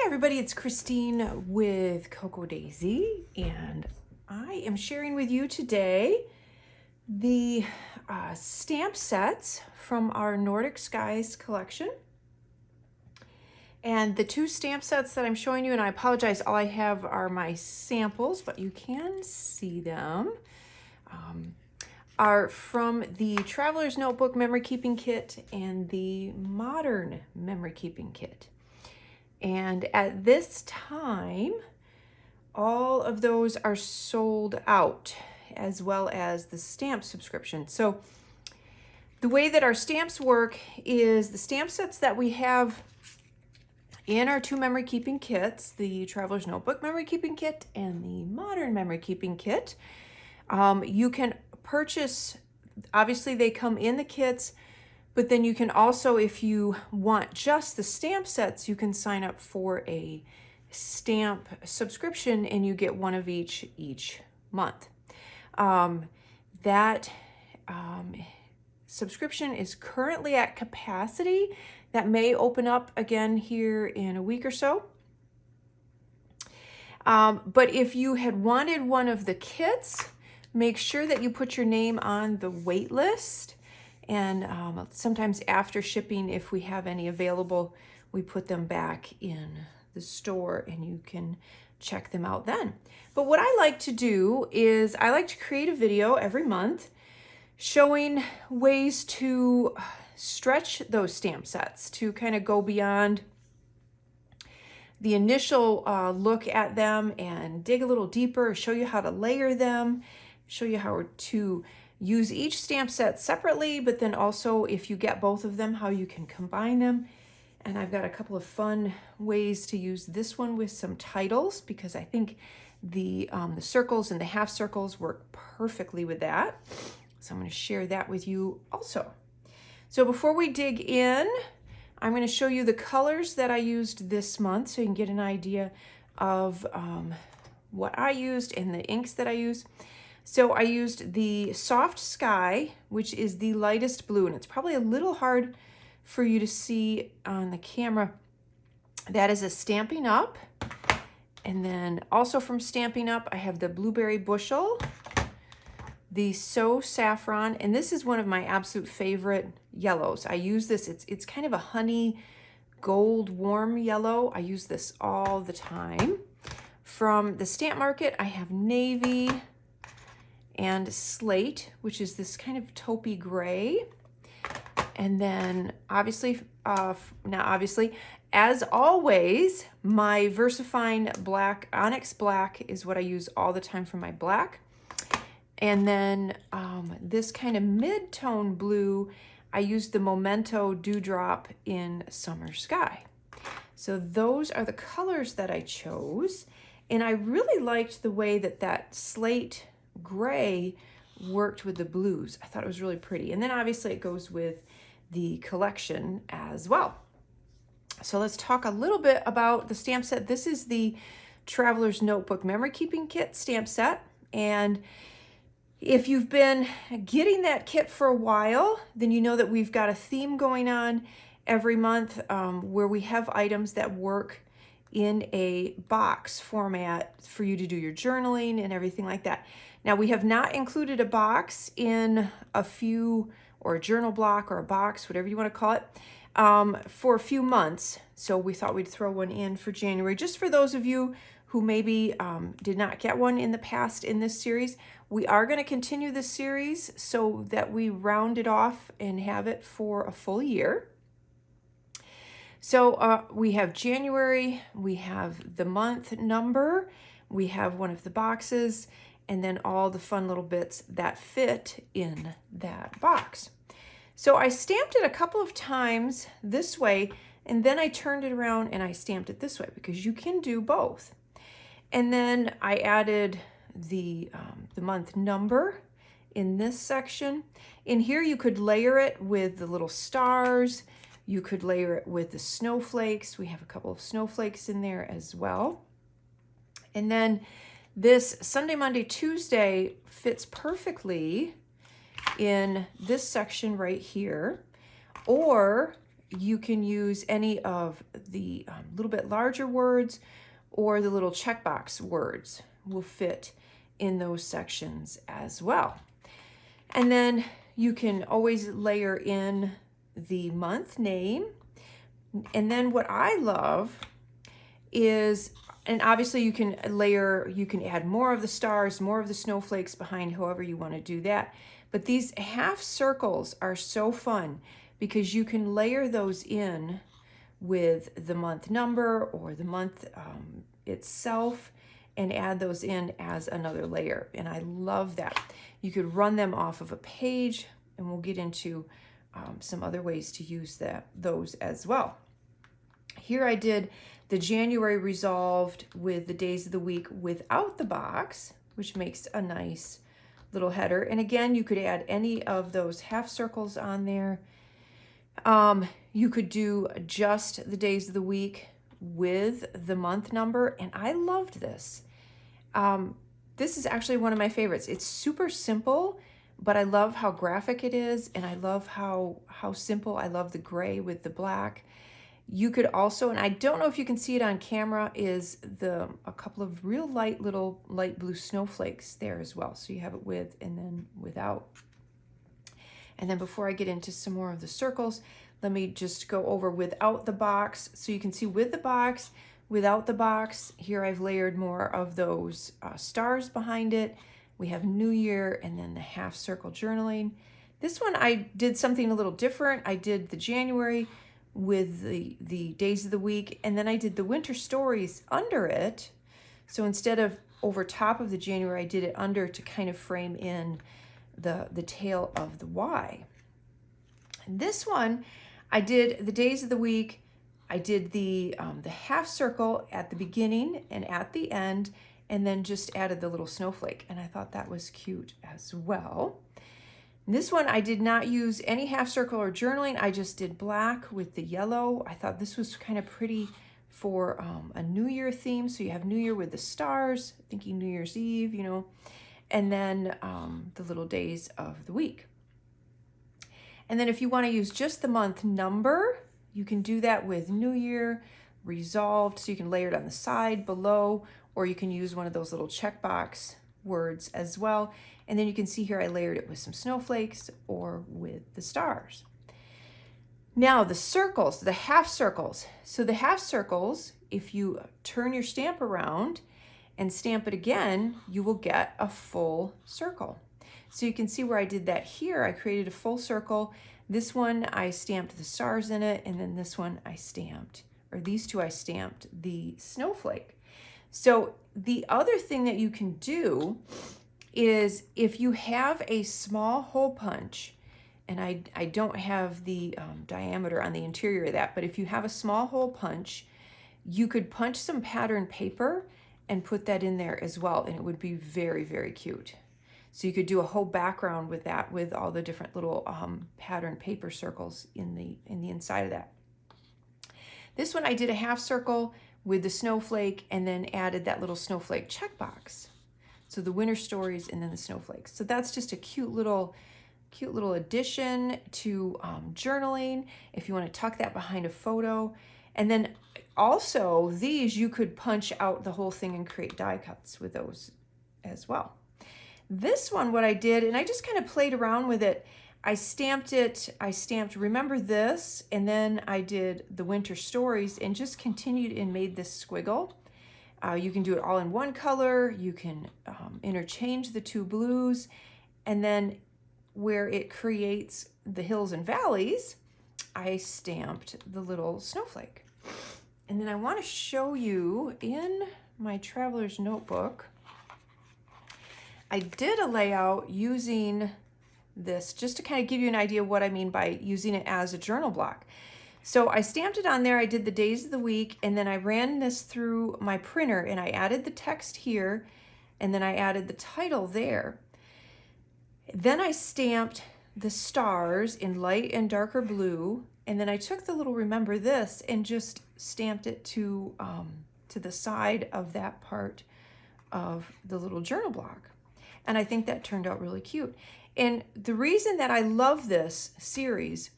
Everybody, it's Christine with Cocoa Daisy, and I am sharing with you today the stamp sets from our Nordic Skies collection. And the two stamp sets that I'm showing you, and I apologize, all I have are my samples, but you can see them, are from the Traveler's Notebook Memory Keeping Kit and the Modern Memory Keeping Kit. And at this time, all of those are sold out, as well as the stamp subscription. So the way that our stamps work is the stamp sets that we have in our two memory keeping kits, the Traveler's Notebook Memory Keeping Kit and the Modern Memory Keeping Kit, you can purchase, obviously they come in the kits, but then you can also, if you want just the stamp sets, you can sign up for a stamp subscription and you get one of each month. That subscription is currently at capacity. That may open up again here in a week or so. But if you had wanted one of the kits, make sure that you put your name on the wait list. And sometimes after shipping, if we have any available, we put them back in the store and you can check them out then. But what I like to do is I like to create a video every month showing ways to stretch those stamp sets, to kind of go beyond the initial look at them and dig a little deeper, show you how to layer them, show you how to use each stamp set separately, but then also if you get both of them, how you can combine them. And I've got a couple of fun ways to use this one with some titles, because I think the circles and the half circles work perfectly with that. So I'm going to share that with you also. So before we dig in, I'm going to show you the colors that I used this month so you can get an idea of what I used and the inks that I used. So I used the Soft Sky, which is the lightest blue, and it's probably a little hard for you to see on the camera. That is a Stampin' Up. And then also from Stampin' Up, I have the Blueberry Bushel, the So Saffron, and this is one of my absolute favorite yellows. I use this, it's kind of a honey gold warm yellow. I use this all the time. From the Stamp Market, I have Navy and Slate, which is this kind of taupey gray. And then obviously, as always, my VersaFine black, Onyx black is what I use all the time for my black. And then this kind of mid-tone blue, I used the Memento Dewdrop in Summer Sky. So those are the colors that I chose. And I really liked the way that that slate gray worked with the blues. I thought it was really pretty. And then obviously it goes with the collection as well. So let's talk a little bit about the stamp set. This is the Traveler's Notebook Memory Keeping Kit stamp set. And if you've been getting that kit for a while, then you know that we've got a theme going on every month where we have items that work in a box format for you to do your journaling and everything like that. Now, we have not included a box in a few, or a journal block or a box, whatever you want to call it, for a few months. So we thought we'd throw one in for January, just for those of you who maybe did not get one in the past in this series. We are going to continue this series so that we round it off and have it for a full year. So we have January, we have the month number, we have one of the boxes, and then all the fun little bits that fit in that box. So I stamped it a couple of times this way, and then I turned it around and I stamped it this way, because you can do both. And then I added the month number in this section. In here you could layer it with the little stars. You could layer it with the snowflakes. We have a couple of snowflakes in there as well. And then this Sunday, Monday, Tuesday fits perfectly in this section right here. Or you can use any of the little bit larger words, or the little checkbox words will fit in those sections as well. And then you can always layer in the month name. And then what I love is, and obviously you can add more of the stars, more of the snowflakes behind, however you want to do that. But these half circles are so fun because you can layer those in with the month number or the month itself and add those in as another layer. And I love that. You could run them off of a page, and we'll get into some other ways to use those as well. Here I did the January resolved with the days of the week without the box, which makes a nice little header. And again, you could add any of those half circles on there. You could do just the days of the week with the month number, and I loved this. This is actually one of my favorites. It's super simple, but I love how graphic it is, and I love how simple. I love the gray with the black. You could also, and I don't know if you can see it on camera, is a couple of real little light blue snowflakes there as well. So you have it with and then without. And then before I get into some more of the circles, let me just go over without the box. So you can see with the box, without the box, here I've layered more of those stars behind it. We have New Year and then the half circle journaling. This one I did something a little different. I did the January with the days of the week, and then I did the winter stories under it. So instead of over top of the January, I did it under to kind of frame in the tail of the Y. And this one, I did the days of the week. I did the half circle at the beginning and at the end, and then just added the little snowflake. And I thought that was cute as well. This one, I did not use any half circle or journaling. I just did black with the yellow. I thought this was kind of pretty for a New Year theme. So you have New Year with the stars, thinking New Year's Eve, you know, and then the little days of the week. And then if you want to use just the month number, you can do that with New Year, resolved. So you can layer it on the side below, or you can use one of those little checkbox words as well. And then you can see here I layered it with some snowflakes or with the stars. Now the circles, the half circles. So the half circles, if you turn your stamp around and stamp it again, you will get a full circle. So you can see where I did that here. I created a full circle. This one I stamped the stars in it, and then this one I stamped, or these two I stamped the snowflake. So the other thing that you can do is if you have a small hole punch, and I don't have the diameter on the interior of that, but if you have a small hole punch, you could punch some pattern paper and put that in there as well, and it would be very, very cute. So you could do a whole background with that, with all the different little pattern paper circles in the inside of that. This one I did a half circle with the snowflake and then added that little snowflake checkbox. So the winter stories and then the snowflakes. So that's just a cute little addition to journaling if you want to tuck that behind a photo. And then also these, you could punch out the whole thing and create die cuts with those as well. This one, what I did, and I just kind of played around with it, I stamped Remember This, and then I did the winter stories and just continued and made this squiggle. You can do it all in one color. You can interchange the two blues, and then where it creates the hills and valleys, I stamped the little snowflake. And then I want to show you in my traveler's notebook, I did a layout using this just to kind of give you an idea of what I mean by using it as a journal block. So I stamped it on there. I did the days of the week, and then I ran this through my printer, and I added the text here, and then I added the title there. Then I stamped the stars in light and darker blue, and then I took the little Remember This and just stamped it to the side of that part of the little journal block. And I think that turned out really cute. And the reason that I love this series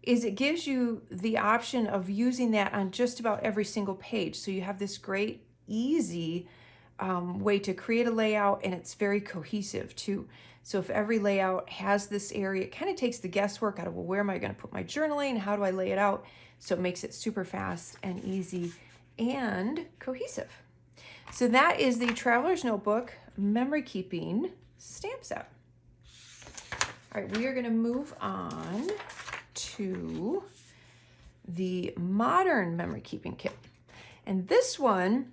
is it gives you the option of using that on just about every single page. So you have this great, easy way to create a layout, and it's very cohesive too. So if every layout has this area, it kind of takes the guesswork out of, well, where am I going to put my journaling? How do I lay it out? So it makes it super fast and easy and cohesive. So that is the Traveler's Notebook Memory Keeping Stamp Set. All right, we are going to move on to the Modern Memory Keeping Kit. And this one,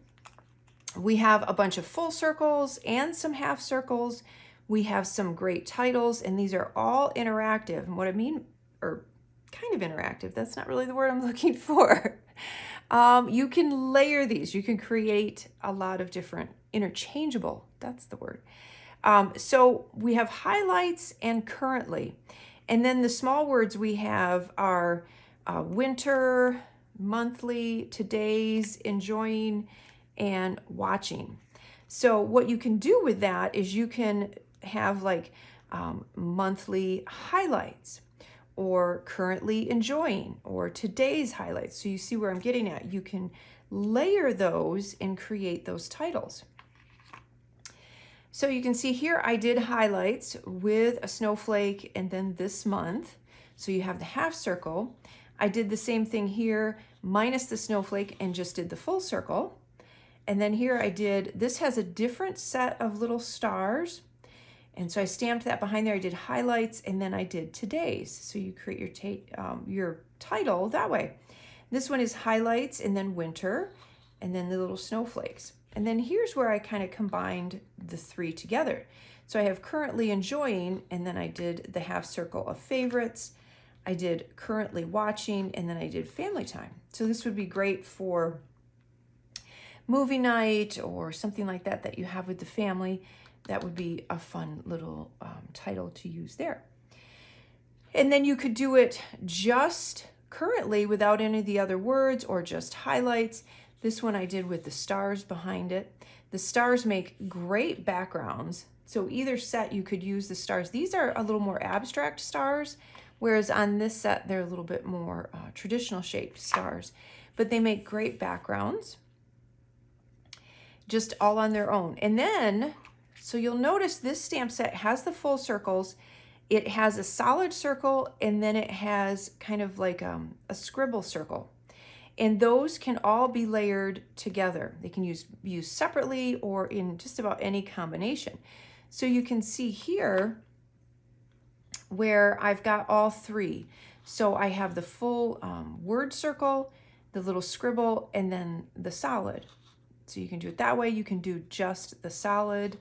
we have a bunch of full circles and some half circles. We have some great titles, and these are all interactive. And what I mean, or kind of interactive, that's not really the word I'm looking for. You can layer these. You can create a lot of different interchangeable, that's the word. So we have highlights and currently. And then the small words we have are winter, monthly, today's, enjoying, and watching. So what you can do with that is you can have like monthly highlights, or currently enjoying, or today's highlights. So you see where I'm getting at. You can layer those and create those titles. So you can see here I did highlights with a snowflake and then this month. So you have the half circle. I did the same thing here minus the snowflake and just did the full circle. And then here I did, this has a different set of little stars. And so I stamped that behind there. I did highlights and then I did today's. So you create your title that way. This one is highlights and then winter and then the little snowflakes. And then here's where I kind of combined the three together. So I have currently enjoying, and then I did the half circle of favorites. I did currently watching, and then I did family time. So this would be great for movie night or something like that that you have with the family. That would be a fun little title to use there. And then you could do it just currently without any of the other words, or just highlights. This one I did with the stars behind it. The stars make great backgrounds. So either set you could use the stars. These are a little more abstract stars, whereas on this set they're a little bit more traditional shaped stars. But they make great backgrounds, just all on their own. And then, so you'll notice this stamp set has the full circles. It has a solid circle, and then it has kind of like a scribble circle. And those can all be layered together. They can use separately or in just about any combination. So you can see here where I've got all three. So I have the full word circle, the little scribble, and then the solid. So you can do it that way. You can do just the solid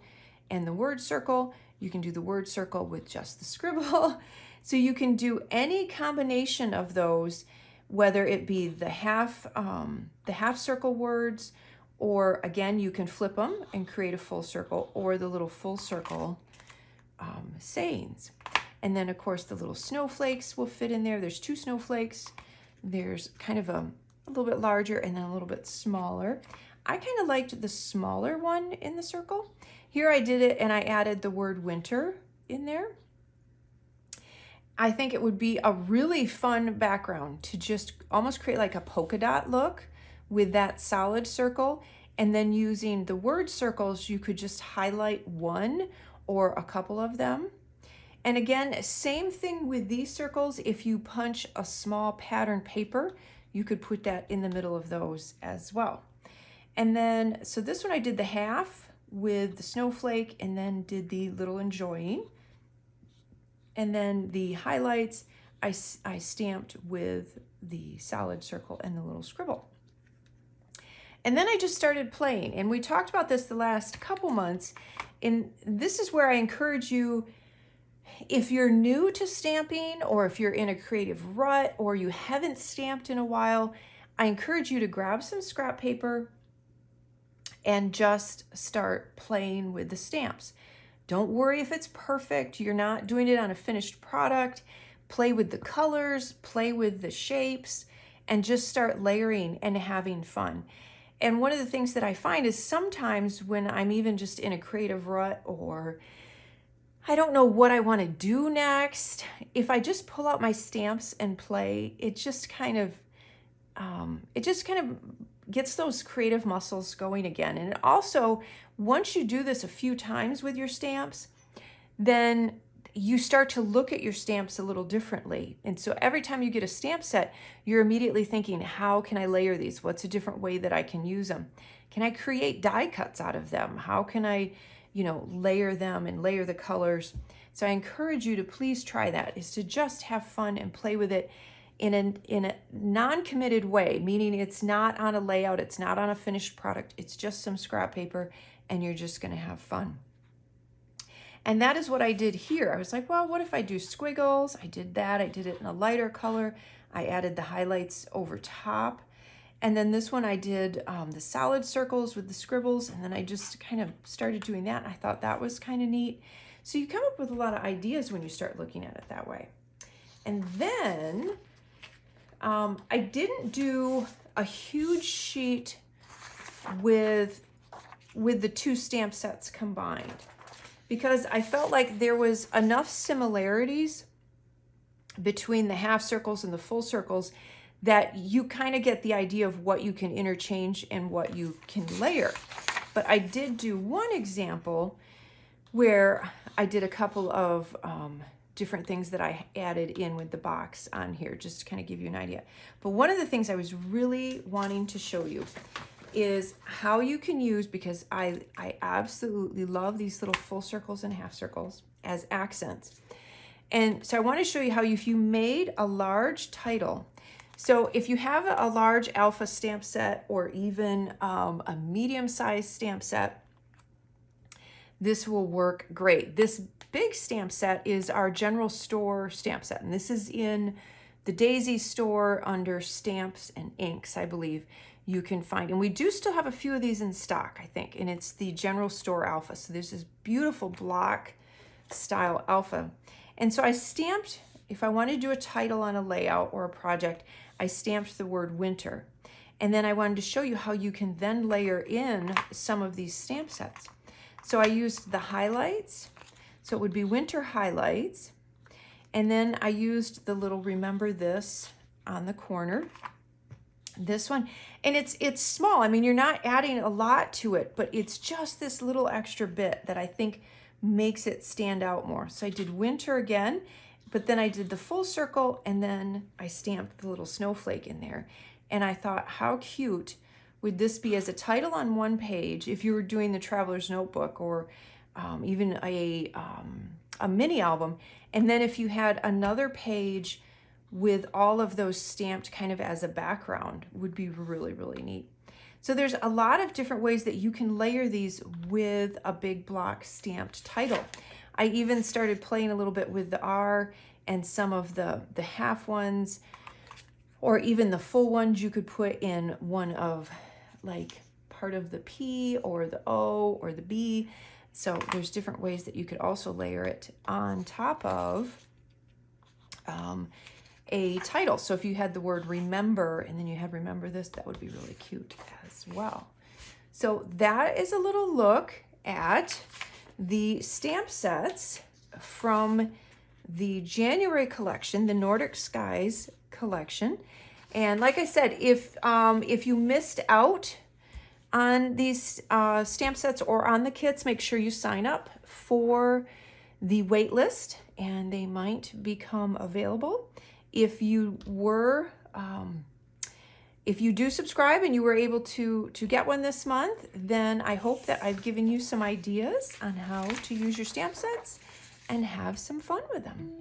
and the word circle. You can do the word circle with just the scribble. So you can do any combination of those, whether it be the half circle words, or again, you can flip them and create a full circle, or the little full circle sayings. And then of course the little snowflakes will fit in there. There's two snowflakes. There's kind of a little bit larger and then a little bit smaller. I kind of liked the smaller one in the circle. Here I did it and I added the word winter in there. I think it would be a really fun background to just almost create like a polka dot look with that solid circle. And then using the word circles, you could just highlight one or a couple of them. And again, same thing with these circles. If you punch a small pattern paper, you could put that in the middle of those as well. And then, so this one I did the half with the snowflake and then did the little enjoying. And then the highlights, I stamped with the solid circle and the little scribble. And then I just started playing. And we talked about this the last couple months. And this is where I encourage you, if you're new to stamping, or if you're in a creative rut, or you haven't stamped in a while, I encourage you to grab some scrap paper and just start playing with the stamps. Don't worry if it's perfect. You're not doing it on a finished product. Play with the colors, play with the shapes, and just start layering and having fun. And one of the things that I find is sometimes when I'm even just in a creative rut, or I don't know what I want to do next. If I just pull out my stamps and play, it just kind of gets those creative muscles going again. And also, once you do this a few times with your stamps, then you start to look at your stamps a little differently. And so every time you get a stamp set, you're immediately thinking, how can I layer these? What's a different way that I can use them? Can I create die cuts out of them? How can I, layer them and layer the colors? So I encourage you to please try that, is to just have fun and play with it in a non-committed way, meaning it's not on a layout, it's not on a finished product, it's just some scrap paper, and you're just gonna have fun. And that is what I did here. I was like, well, what if I do squiggles? I did that. I did it in a lighter color. I added the highlights over top. And then this one I did the solid circles with the scribbles. And then I just kind of started doing that. I thought that was kind of neat. So you come up with a lot of ideas when you start looking at it that way. And then I didn't do a huge sheet with the two stamp sets combined, because I felt like there was enough similarities between the half circles and the full circles that you kind of get the idea of what you can interchange and what you can layer. But I did do one example where I did a couple of different things that I added in with the box on here, just to kind of give you an idea. But one of the things I was really wanting to show you is how you can use, because I absolutely love these little full circles and half circles as accents. And so I want to show you how, if you made a large title, so if you have a large alpha stamp set or even a medium-sized stamp set, this will work great. This big stamp set is our general store stamp set, and this is in the Daisy store under stamps and inks, I believe. You can find, and we do still have a few of these in stock, I think, and it's the general store alpha. So there's this beautiful block style alpha. And so I stamped, if I wanted to do a title on a layout or a project, I stamped the word winter. And then I wanted to show you how you can then layer in some of these stamp sets. So I used the highlights. So it would be winter highlights. And then I used the little remember this on the corner. This one, and it's small. I mean, you're not adding a lot to it, but it's just this little extra bit that I think makes it stand out more. So I did winter again, but then I did the full circle, and then I stamped the little snowflake in there. And I thought, how cute would this be as a title on one page if you were doing the Traveler's Notebook, or even a mini album, and then if you had another page with all of those stamped kind of as a background, would be really, really neat. So there's a lot of different ways that you can layer these with a big block stamped title. I even started playing a little bit with the R and some of the half ones, or even the full ones you could put in one of, like, part of the P or the O or the B. So there's different ways that you could also layer it on top of a title. So if you had the word remember and then you had remember this, that would be really cute as well. So that is a little look at the stamp sets from the January collection, the Nordic Skies collection. And like I said, if you missed out on these stamp sets or on the kits, make sure you sign up for the wait list and they might become available. If you were, if you do subscribe and you were able to get one this month, then I hope that I've given you some ideas on how to use your stamp sets and have some fun with them.